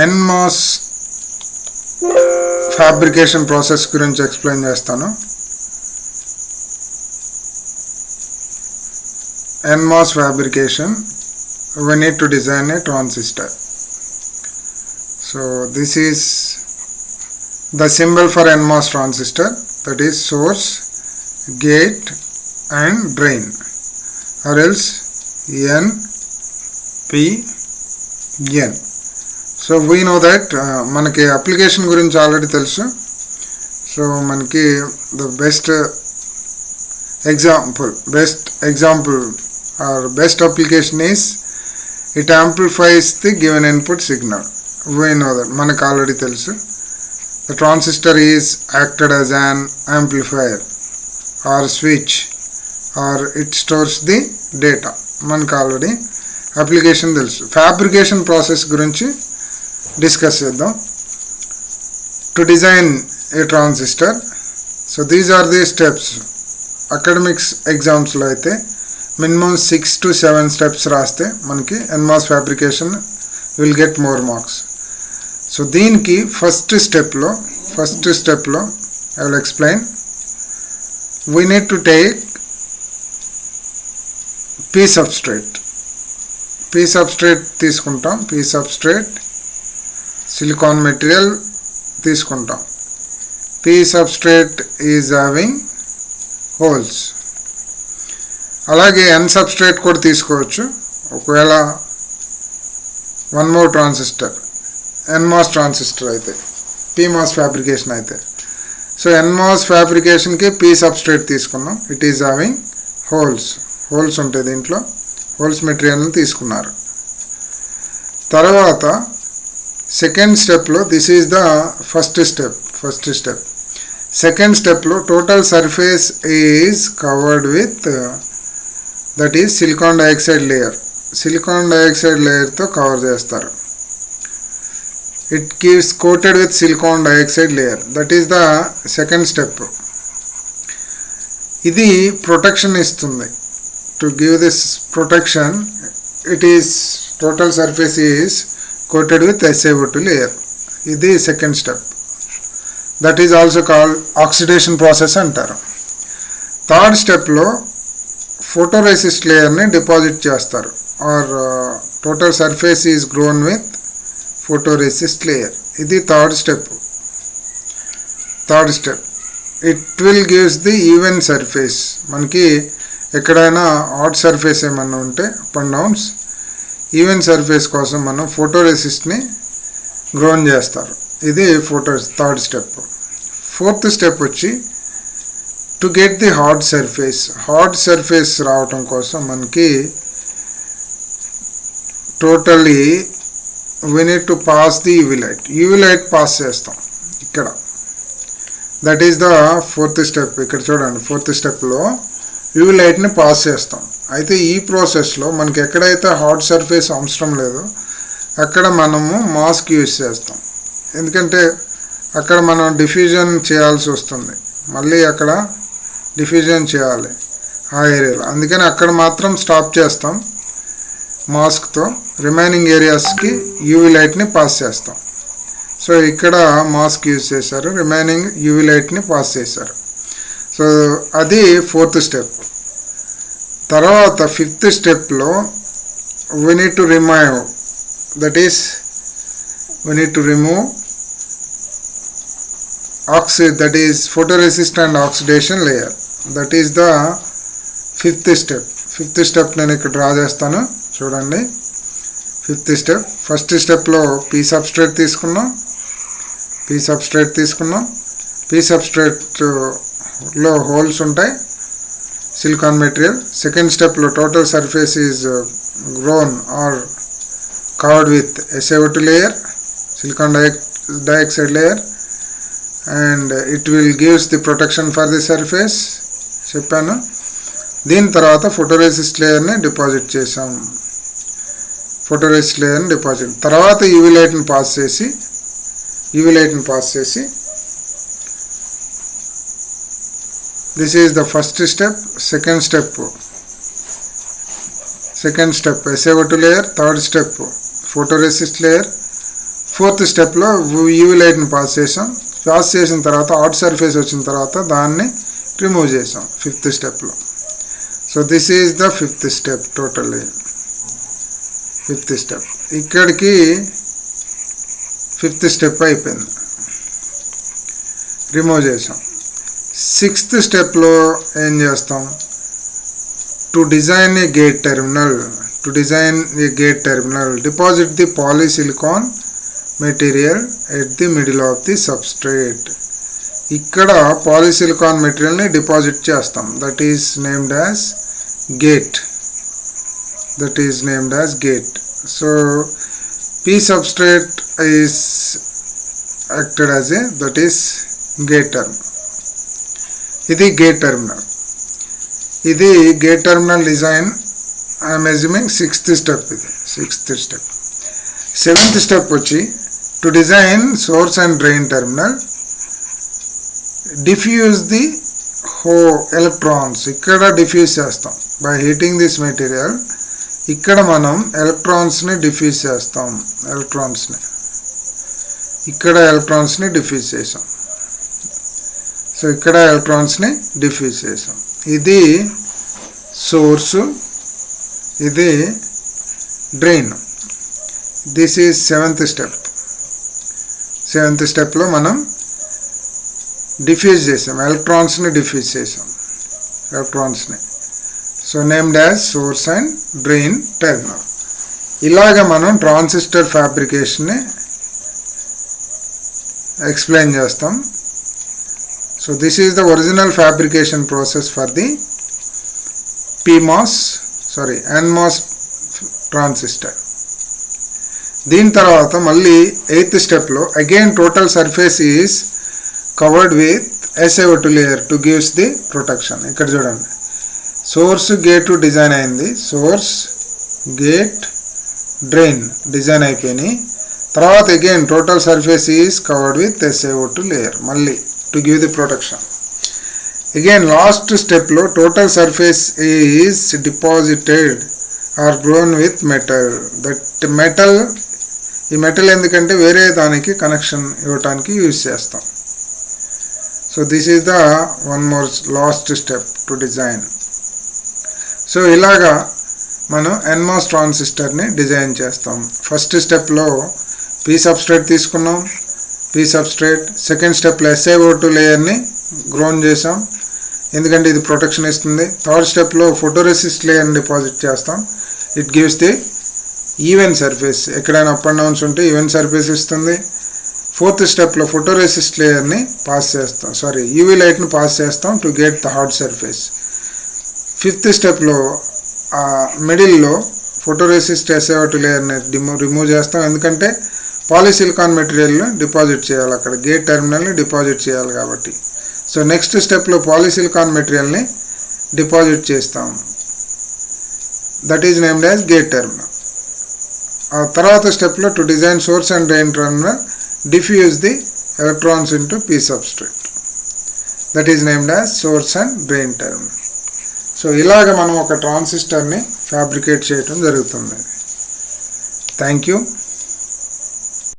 NMOS fabrication process గురించి explain చేస్తాను. NMOS fabrication, we need to design a transistor. So this is the symbol for NMOS transistor, that is source, gate and drain, or else N, P, N. So we know that మనకి application గురించి already తెలుసు. So మనకి the best example or best application is it amplifies the given input signal. We know that మనకు already తెలుసు. The transistor is acted as an amplifier or switch, or it stores the data. మనకు already application తెలుసు. Fabrication process గురించి discuss చేద్దాం. To design a transistor, so these are the steps. Academics ఎగ్జామ్స్లో అయితే minimum 6 to 7 steps రాస్తే మనకి NMOS fabrication will get more marks. So దీనికి first స్టెప్లో I will explain. We need to take P substrate తీసుకుంటాం. P substrate, silicon material తీసుకుంటాం. P substrate is having holes. అలాగే N substrate కూడా తీసుకోవచ్చు. ఒకవేళ one more transistor NMOS transistor అయితే, PMOS fabrication అయితే. సో NMOS ఫ్యాబ్రికేషన్కి పీ సబ్స్ట్రేట్ తీసుకున్నాం. It is having holes ఉంటాయి దీంట్లో. హోల్స్ మెటీరియల్ని తీసుకున్నారు. తర్వాత సెకండ్ స్టెప్లో, this is the first step. Second స్టెప్లో total surface is covered with, that is silicon dioxide layer. Silicon dioxide లేయర్తో కవర్ చేస్తారు. It keeps coated with silicon dioxide layer. That is the second step. ఇది protection ఇస్తుంది. To give this protection, it is total surface is coated with SiO2 layer. ఇది second step. That is also called oxidation process అంటారు. Third స్టెప్లో photoresist లేయర్ని deposit చేస్తారు. Or total surface is grown with photoresist layer. ఇది third step. It will gives the even surface. మనకి ఎక్కడైనా add surface ఏమన్నా ఉంటే up and downs, even surface కోసం మనం ఫోటోరెసిస్ట్ని గ్రోన్ చేస్తారు. ఇది థర్డ్ స్టెప్. ఫోర్త్ స్టెప్ వచ్చి to get the hard surface రావటం కోసం మనకి totally we need to pass the UV light pass చేస్తాం ఇక్కడ. That is the fourth step. ఇక్కడ చూడండి, ఫోర్త్ స్టెప్లో UV లైట్ని పాస్ చేస్తాం. అయితే ఈ ప్రాసెస్లో మనకి ఎక్కడైతే హార్డ్ సర్ఫేస్ అవసరం లేదో అక్కడ మనము మాస్క్ యూజ్ చేస్తాం. ఎందుకంటే అక్కడ మనం డిఫ్యూజన్ చేయాల్సి వస్తుంది. మళ్ళీ అక్కడ డిఫ్యూజన్ చేయాలి ఆ ఏరియాలో. అందుకని అక్కడ మాత్రం స్టాప్ చేస్తాం మాస్క్తో. రిమైనింగ్ ఏరియాస్కి UV లైట్ని పాస్ చేస్తాం. సో ఇక్కడ మాస్క్ యూజ్ చేశారు, రిమైనింగ్ UV లైట్ని పాస్ చేశారు. సో అది ఫోర్త్ స్టెప్. తర్వాత ఫిఫ్త్ స్టెప్లో we need to remove, that is we need to remove that is photoresist and oxidation layer. That is the fifth step. నేను ఇక్కడ draw చేస్తాను చూడండి. Fifth step. ఫస్ట్ స్టెప్లో పీ సబ్స్ట్రేట్ తీసుకున్నాం. P సబ్స్ట్రేట్లో holes ఉంటాయి, సిలికాన్ మెటీరియల్. సెకండ్ స్టెప్లో total surface is grown or covered with SiO2 layer, silicon dioxide layer, and it will gives the protection for the surface చెప్పాను. దీని తర్వాత photoresist లేయర్ని deposit చేసాం. తర్వాత UV లైట్ని పాస్ చేసి this is the first step. Second step SiO2 layer. Third step photoresist layer. Fourth స్టెప్లో UV లైట్ని పాస్ చేసాం. పాస్ చేసిన తర్వాత అవుట్ సర్ఫేస్ వచ్చిన తర్వాత దాన్ని రిమూవ్ చేసాం ఫిఫ్త్ స్టెప్లో. So this is the fifth step. Totally fifth step. ఇక్కడికి ఫిఫ్త్ స్టెప్ అయిపోయింది, రిమూవ్ చేసాం. సిక్స్త్ స్టెప్లో ఏం చేస్తాం? To design A gate terminal. Deposit the polysilicon material at the middle of the substrate. ఇక్కడ పాలిసిలికాన్ మెటీరియల్ని డిపాజిట్ చేస్తాం. That is named as gate. So P substrate is acted as a, that is gate term. ఇది gate terminal. ఇది gate terminal design. I'm assuming sixth step. ఇది sixth step. Seventh step వచ్చి to design source and drain terminal. Diffuse the electrons. ఇక్కడ diffuse చేస్తాం by heating this material. ఇక్కడ మనం ఎలక్ట్రాన్స్ని diffuse చేస్తాం. ఇక్కడ ఎలక్ట్రాన్స్ని డిఫ్యూజ్ చేసాం. సో ఇక్కడ ఎలక్ట్రాన్స్ని డిఫ్యూజ్ చేసాం. ఇది సోర్సు, ఇది drain. This is seventh step. Seventh స్టెప్లో మనం డిఫ్యూజ్ చేసాం, ఎలక్ట్రాన్స్ని డిఫ్యూజ్ చేసాం. So named as source and drain terminal. ఇలాగ మనం ట్రాన్సిస్టర్ ఫ్యాబ్రికేషన్ని ఎక్స్ప్లెయిన్ చేస్తాం. So this is the original fabrication process for the NMOS transistor. దీని తర్వాత మళ్ళీ ఎయిత్ స్టెప్లో again total surface is covered with SiO2 layer to gives the protection. ఇక్కడ చూడండి, source gate design అయింది. సోర్స్ గేట్ డ్రైన్ డిజైన్ అయిపోయినాయి. తర్వాత again total surface is covered with SiO2 layer మళ్ళీ to give the protection. Again last స్టెప్లో total surface is deposited or grown with metal. That metal, ఈ metal ఎందుకంటే వేరే దానికి connection ఇవ్వటానికి యూజ్ చేస్తాం. So this is the one more last step to design. సో ఇలాగా మనం NMOS ట్రాన్సిస్టర్ని డిజైన్ చేస్తాం. ఫస్ట్ స్టెప్లో P సబ్స్ట్రేట్ తీసుకున్నాం. సెకండ్ స్టెప్లో SiO2 లేయర్ని గ్రోన్ చేసాం, ఎందుకంటే ఇది ప్రొటెక్షన్ ఇస్తుంది. థర్డ్ స్టెప్లో ఫోటోరెసిస్ట్ లేయర్ని డిపాజిట్ చేస్తాం. It gives the even surface. ఎక్కడైనా అప్ అండ్ డౌన్స్ ఉంటే ఈవెన్ సర్ఫేస్ ఇస్తుంది. ఫోర్త్ స్టెప్లో ఫోటోరెసిస్ట్ లేయర్ని యూవీ లైట్ని పాస్ చేస్తాం to get the hard surface. Fifth స్టెప్లో మిడిల్లో ఫోటోరెసిస్ట్ SiO2 లేయర్ని రిమూవ్ చేస్తాం, ఎందుకంటే పాలిసిలికాన్ మెటీరియల్ని డిపాజిట్ చేయాలి, అక్కడ గేట్ టెర్మినల్ని డిపాజిట్ చేయాలి కాబట్టి. సో నెక్స్ట్ స్టెప్లో పాలిసిలికాన్ మెటీరియల్ని డిపాజిట్ చేస్తాం. That is named as gate terminal. ఆ తర్వాత స్టెప్లో to design source and drain terminal, diffuse the electrons into P substrate. That is named as source and drain terminal. So ఇలాగ మనం ఒక ట్రాన్సిస్టర్ని ఫ్యాబ్రికేట్ చేయటం జరుగుతుంది. Thank you.